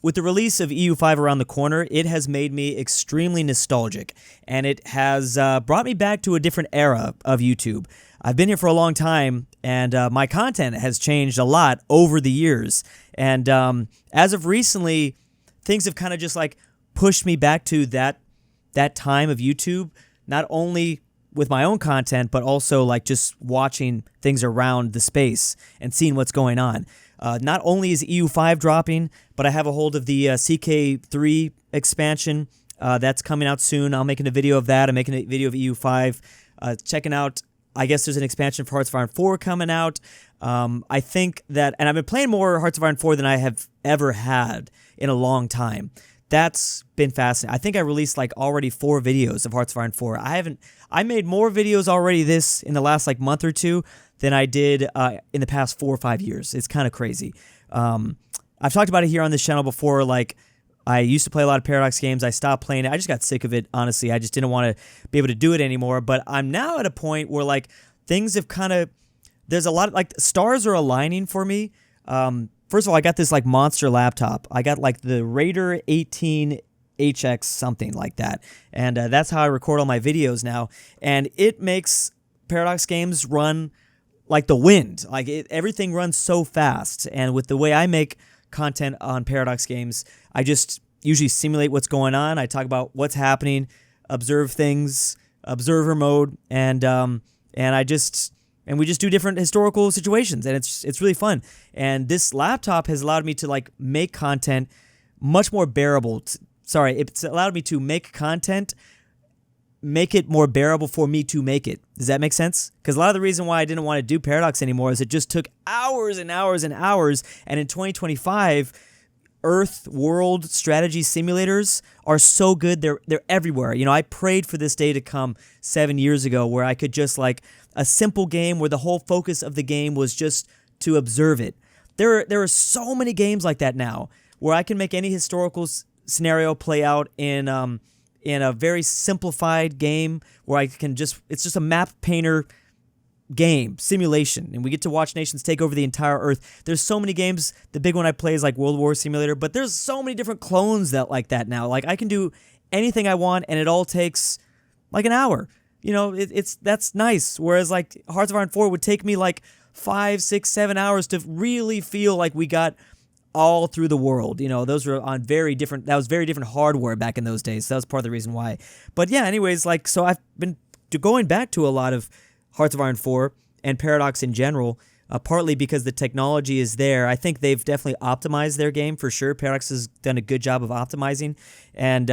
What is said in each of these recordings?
With the release of EU5 around the corner, it has made me extremely nostalgic, and it has brought me back to a different era of YouTube. I've been here for a long time, and my content has changed a lot over the years. And as of recently, things have kind of just like pushed me back to that time of YouTube, not only with my own content, but also like just watching things around the space and seeing what's going on. Not only is EU5 dropping, but I have a hold of the CK3 expansion that's coming out soon. I'm making a video of that. I'm making a video of EU5. Checking out, I guess there's an expansion for Hearts of Iron 4 coming out. I think that, and I've been playing more Hearts of Iron 4 than I have ever had in a long time. That's been fascinating. I think I released like already 4 videos of Hearts of Iron 4. I made more videos already in the last like month or two than I did in the past 4 or 5 years. It's kind of crazy. I've talked about it here on this channel before. Like, I used to play a lot of Paradox games. I stopped playing it. I just got sick of it, honestly. I just didn't want to be able to do it anymore. But I'm now at a point where like things have kind of, there's a lot of, like, stars are aligning for me. First of all, I got this like monster laptop. I got like the Raider 18HX, something like that. And that's how I record all my videos now. And it makes Paradox games run like the wind. Like everything runs so fast. And with the way I make content on Paradox games, I just usually simulate what's going on. I talk about what's happening, observe things, observer mode, and we just do different historical situations, and it's really fun. And this laptop has allowed me to like make content much more bearable. It's allowed me to make content, make it more bearable for me to make it. Does that make sense? Because a lot of the reason why I didn't want to do Paradox anymore is it just took hours and hours and hours. And in 2025, Earth world strategy simulators are so good. They're everywhere. You know, I prayed for this day to come 7 years ago where I could just like a simple game where the whole focus of the game was just to observe it. There are so many games like that now where I can make any historical scenario play out in a very simplified game where I can it's just a map painter game, simulation, and we get to watch nations take over the entire Earth. There's so many games. The big one I play is like World War Simulator, but there's so many different clones like that now. Like I can do anything I want, and it all takes like an hour. You know, that's nice. Whereas like Hearts of Iron 4 would take me like 5, 6, 7 hours to really feel like we got all through the world. You know, those were on that was very different hardware back in those days. So that was part of the reason why. But yeah, anyways, like, so I've been going back to a lot of Hearts of Iron 4 and Paradox in general, partly because the technology is there. I think they've definitely optimized their game for sure. Paradox has done a good job of optimizing. And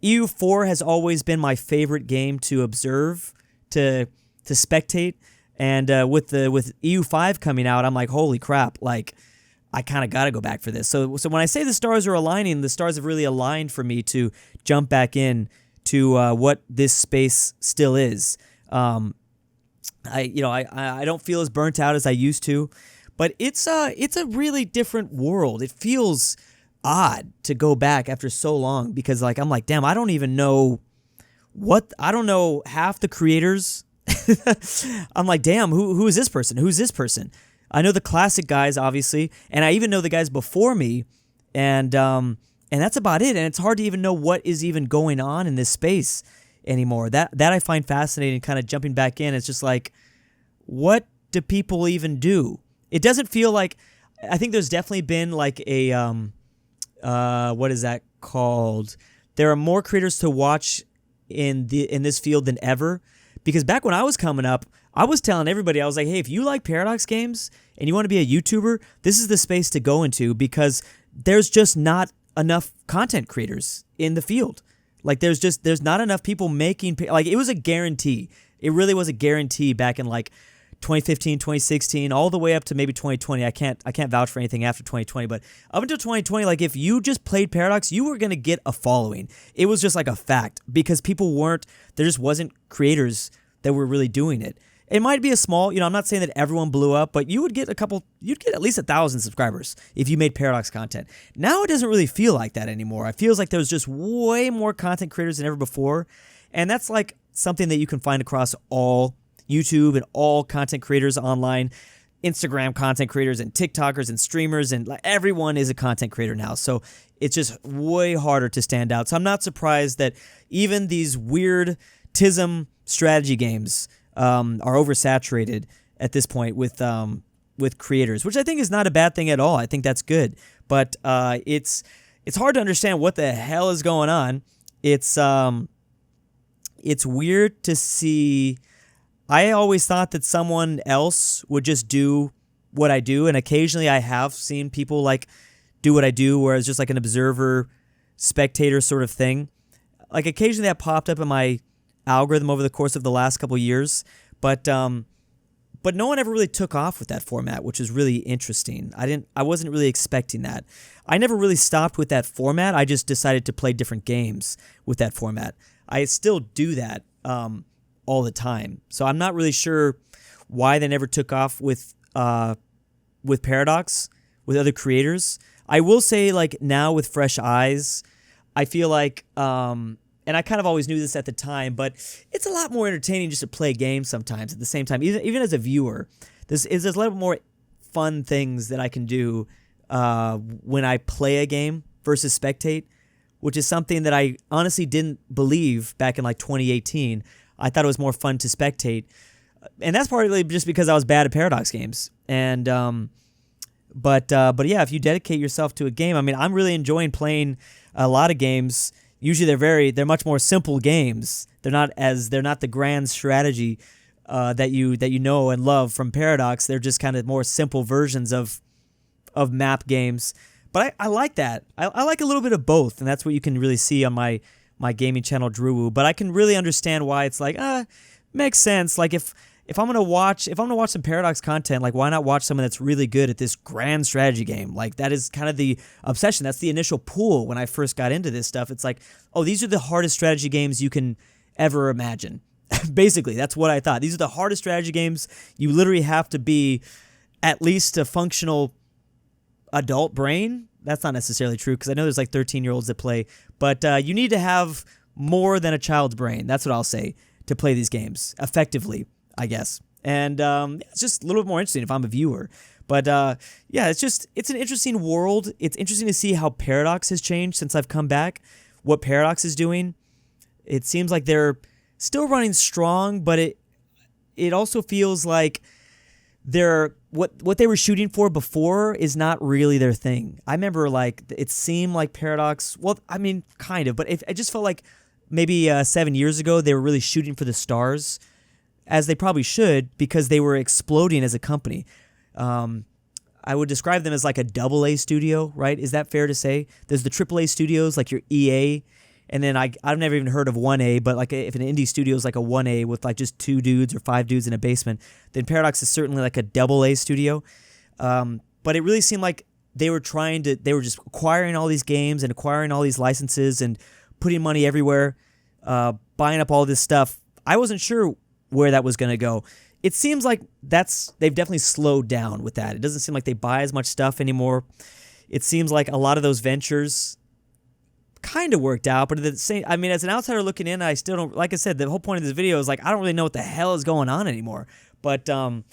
EU4 has always been my favorite game to observe, to spectate. And with EU5 coming out, I'm like, holy crap, like, I kind of got to go back for this. So when I say the stars are aligning, the stars have really aligned for me to jump back in to what this space still is. I don't feel as burnt out as I used to, but it's a really different world. It feels odd to go back after so long because like I'm like, damn, I don't know half the creators. I'm like, damn, who is this person? Who's this person? I know the classic guys, obviously, and I even know the guys before me, and that's about it. And it's hard to even know what is even going on in this space anymore. That I find fascinating, kind of jumping back in. It's just like, what do people even do? It doesn't feel like, I think there's definitely been like a, what is that called? There are more creators to watch in this field than ever. Because back when I was coming up, I was telling everybody, I was like, hey, if you like Paradox games and you want to be a YouTuber, this is the space to go into because there's just not enough content creators in the field. Like there's not enough people making, like it was a guarantee. It really was a guarantee back in like 2015, 2016, all the way up to maybe 2020. I can't vouch for anything after 2020, but up until 2020, like if you just played Paradox, you were going to get a following. It was just like a fact because there just wasn't creators that were really doing it. It might be a small, I'm not saying that everyone blew up, but you'd get at least 1,000 subscribers if you made Paradox content. Now it doesn't really feel like that anymore. It feels like there's just way more content creators than ever before. And that's like something that you can find across all YouTube and all content creators online. Instagram content creators and TikTokers and streamers, and like everyone is a content creator now. So it's just way harder to stand out. So I'm not surprised that even these weird TISM strategy games are oversaturated at this point with creators, which I think is not a bad thing at all. I think that's good, but it's hard to understand what the hell is going on. It's weird to see. I always thought that someone else would just do what I do, and occasionally I have seen people like do what I do, where it's just like an observer, spectator sort of thing. Like occasionally that popped up in my algorithm over the course of the last couple of years, but no one ever really took off with that format, which is really interesting. I wasn't really expecting that. I never really stopped with that format. I just decided to play different games with that format. I still do that all the time. So I'm not really sure why they never took off with Paradox, with other creators. I will say, like, now with fresh eyes, I feel like, and I kind of always knew this at the time, but it's a lot more entertaining just to play games sometimes at the same time. Even as a viewer, there's a lot more fun things that I can do when I play a game versus spectate, which is something that I honestly didn't believe back in like 2018. I thought it was more fun to spectate, and that's partly just because I was bad at Paradox games. And but yeah, if you dedicate yourself to a game, I mean, I'm really enjoying playing a lot of games. Usually they're much more simple games. They're not the grand strategy that you know and love from Paradox. They're just kind of more simple versions of map games. But I like that. I like a little bit of both, and that's what you can really see on my gaming channel, Drew. But I can really understand why it's like, makes sense. Like if I'm gonna watch some Paradox content, like why not watch someone that's really good at this grand strategy game? Like that is kind of the obsession. That's the initial pull when I first got into this stuff. It's like, oh, these are the hardest strategy games you can ever imagine. Basically, that's what I thought. These are the hardest strategy games. You literally have to be at least a functional adult brain. That's not necessarily true, because I know there's like 13-year-olds that play, but you need to have more than a child's brain. That's what I'll say, to play these games effectively, I guess. And it's just a little bit more interesting if I'm a viewer. But yeah, it's an interesting world. It's interesting to see how Paradox has changed since I've come back, what Paradox is doing. It seems like they're still running strong, but it also feels like they're what they were shooting for before is not really their thing. I remember, like, it seemed like Paradox, well, I mean, kind of, but it just felt like maybe 7 years ago they were really shooting for the stars, as they probably should, because they were exploding as a company. I would describe them as like a AA studio, right? Is that fair to say? There's the AAA studios, like your EA, and then I've never even heard of 1A, but like if an indie studio is like a 1A with like just 2 dudes or 5 dudes in a basement, then Paradox is certainly like a AA studio. But it really seemed like they were just acquiring all these games and acquiring all these licenses and putting money everywhere, buying up all this stuff. I wasn't sure where that was going to go. It seems like they've definitely slowed down with that. It doesn't seem like they buy as much stuff anymore. It seems like a lot of those ventures kind of worked out, but at the same, I mean, as an outsider looking in, I still don't, like I said, the whole point of this video is like, I don't really know what the hell is going on anymore. But from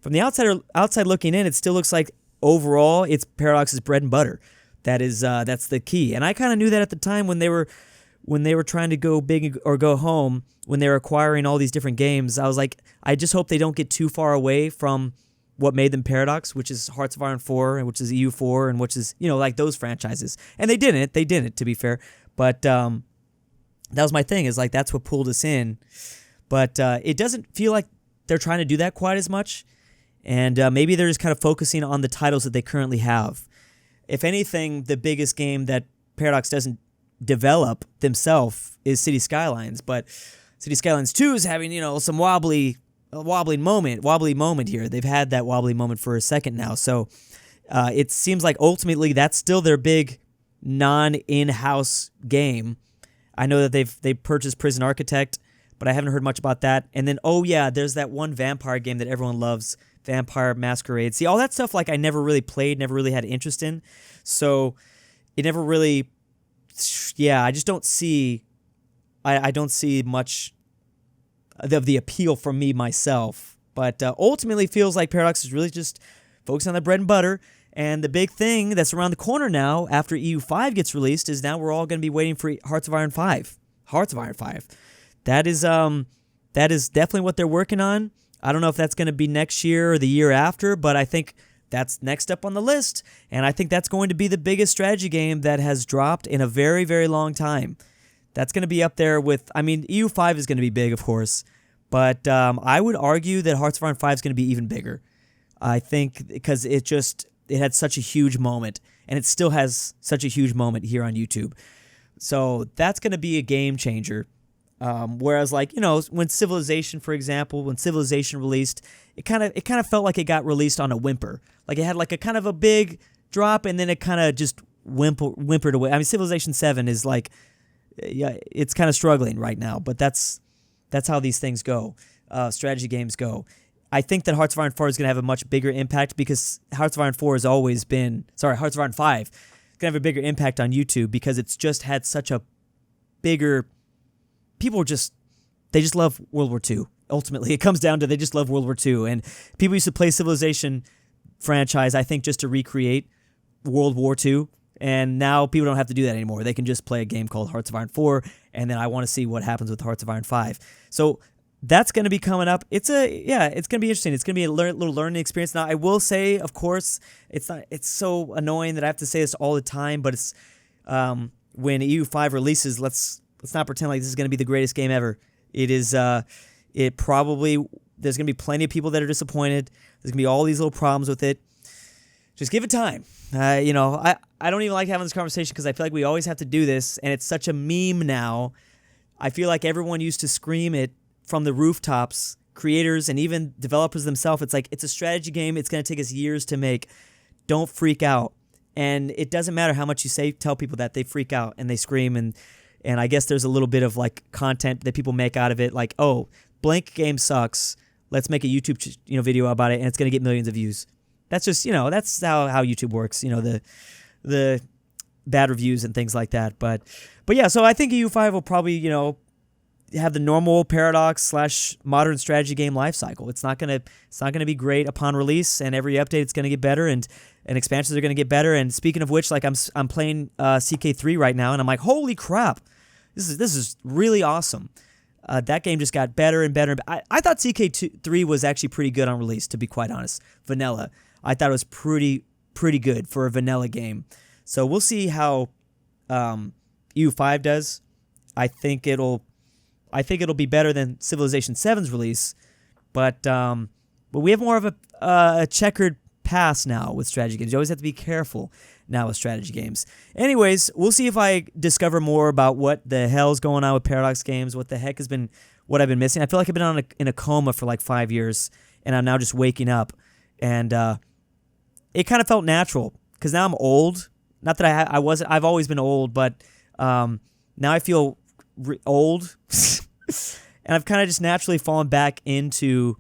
the outside looking in, it still looks like overall it's Paradox's bread and butter. That's the key. And I kind of knew that at the time when they were trying to go big or go home, when they were acquiring all these different games. I was like, I just hope they don't get too far away from what made them Paradox, which is Hearts of Iron 4, and which is EU4, and which is, like those franchises. And they didn't, to be fair. But that was my thing, is like, that's what pulled us in. But it doesn't feel like they're trying to do that quite as much. And maybe they're just kind of focusing on the titles that they currently have. If anything, the biggest game that Paradox doesn't develop themselves is City Skylines. But City Skylines 2 is having, some wobbly moment here. They've had that wobbly moment for a second now. So it seems like ultimately that's still their big non-in-house game. I know that they've purchased Prison Architect, but I haven't heard much about that. And then, oh yeah, there's that one vampire game that everyone loves, Vampire Masquerade. See, all that stuff, like, I never really played, never really had interest in. So it never really, I just don't see, I don't see much of the appeal for me myself But ultimately feels like Paradox is really just focusing on the bread and butter. And the big thing that's around the corner now after EU5 gets released is now we're all going to be waiting for Hearts of Iron 5. Hearts of Iron 5. That is definitely what they're working on. I don't know if that's going to be next year or the year after, but I think that's next up on the list. And I think that's going to be the biggest strategy game that has dropped in a very, very long time. That's going to be up there with, I mean, EU5 is going to be big, of course. But I would argue that Hearts of Iron 5 is going to be even bigger. I think because it had such a huge moment, and it still has such a huge moment here on YouTube. So that's going to be a game changer. Whereas, like, you know, when Civilization, for example, when Civilization released, it kind of felt like it got released on a whimper. Like it had like a kind of a big drop, and then it kind of just whimpered away. I mean, Civilization 7 is like, yeah, it's kind of struggling right now, but that's how these things go. Strategy games go. I think that Hearts of Iron 4 is going to have a much bigger impact because Hearts of Iron 4 has always been... Sorry, Hearts of Iron 5 is going to have a bigger impact on YouTube because it's just had such a bigger... People they just love World War II. Ultimately, it comes down to they just love World War II. And people used to play Civilization franchise, I think, just to recreate World War II. And now people don't have to do that anymore. They can just play a game called Hearts of Iron 4, and then I want to see what happens with Hearts of Iron 5. So that's going to be coming up. It's going to be interesting. It's going to be a little learning experience. Now, I will say, of course, it's so annoying that I have to say this all the time, but it's when EU5 releases, let's not pretend like this is going to be the greatest game ever. It is. There's going to be plenty of people that are disappointed. There's going to be all these little problems with it. Just give it time. I don't even like having this conversation because I feel like we always have to do this, and it's such a meme now. I feel like everyone used to scream it from the rooftops, creators and even developers themselves. It's like, it's a strategy game. It's going to take us years to make. Don't freak out. And it doesn't matter how much you tell people that, they freak out and they scream. And I guess there's a little bit of like content that people make out of it. Like, oh, blank game sucks. Let's make a YouTube video about it, and it's going to get millions of views. That's just, that's how YouTube works. The bad reviews and things like that. But yeah, so I think EU5 will probably, have the normal Paradox / modern strategy game life cycle. It's not gonna be great upon release, and every update it's gonna get better, and expansions are gonna get better. And speaking of which, like I'm playing CK3 right now, and I'm like, holy crap, this is really awesome. That game just got better and better. I thought CK3 was actually pretty good on release, to be quite honest. Vanilla, I thought it was pretty good for a vanilla game. So we'll see how EU5 does. I think it'll be better than Civilization 7's release, but we have more of a checkered past now with strategy games. You always have to be careful now with strategy games. Anyways, we'll see if I discover more about what the hell's going on with Paradox games, what I've been missing. I feel like I've been in a coma for like 5 years, and I'm now just waking up, and it kind of felt natural because now I'm old. Not that I've always been old, but now I feel old. And I've kind of just naturally fallen back into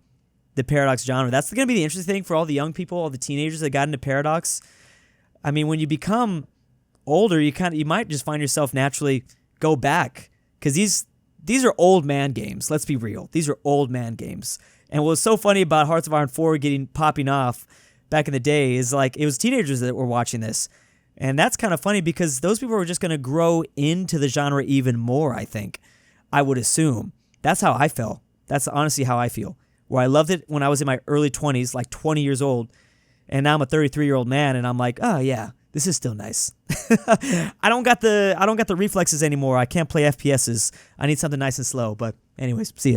the Paradox genre. That's going to be the interesting thing for all the young people, all the teenagers that got into Paradox. I mean, when you become older, you might just find yourself naturally go back, because these are old man games. Let's be real. These are old man games. And what was so funny about Hearts of Iron 4 popping off back in the day is like it was teenagers that were watching this. And that's kind of funny because those people were just going to grow into the genre even more, I think. I would assume. That's how I felt. That's honestly how I feel. Where I loved it when I was in my early 20s, like 20 years old, and now I'm a 33-year-old man, and I'm like, oh yeah, this is still nice. I don't got the reflexes anymore. I can't play FPSs. I need something nice and slow. But anyways, see ya.